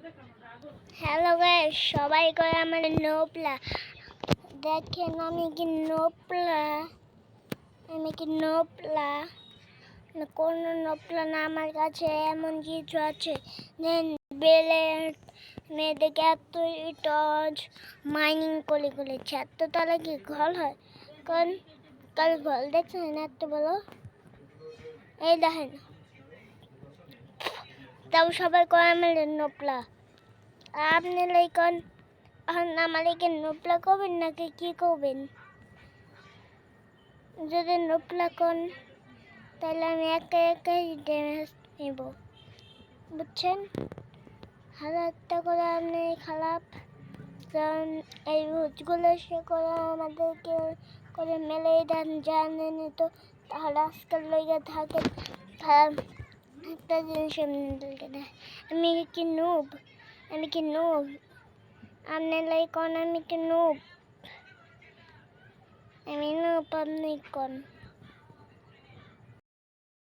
Hello guys, সবাই করে আমার নোপলা দেখেন। আমি কি নোপলা কোন নোপলা না, আমার কাছে এমন কিছু আছে দেন বেলেট মেয়েদেরকে এত টজ মাইনিং করে এত তাহলে কি ঘর হয়? কারণ কাল ঘর দেখছেন এত বলো, এই দেখেন। তাও সবাই করে আমার নোপলা। আপনি লাইকন আমাকে নোপলা করবেন নাকি কি করবেন? যদি নোপলা কন তাহলে আমি একাই ড্যামেজ নেব, বুঝছেন? হাজারটা করে আপনি খারাপ, কারণ এই রোজগুলো সে করে আমাদেরকে করে মেলে দেন, জানেন তো। তাহলে আজকাল লইয়া থাকেন খারাপ একটা জিনিস আমি কি নুব আপনি লাইকন আমি কি নুব? আমি নুব, আপনি কন।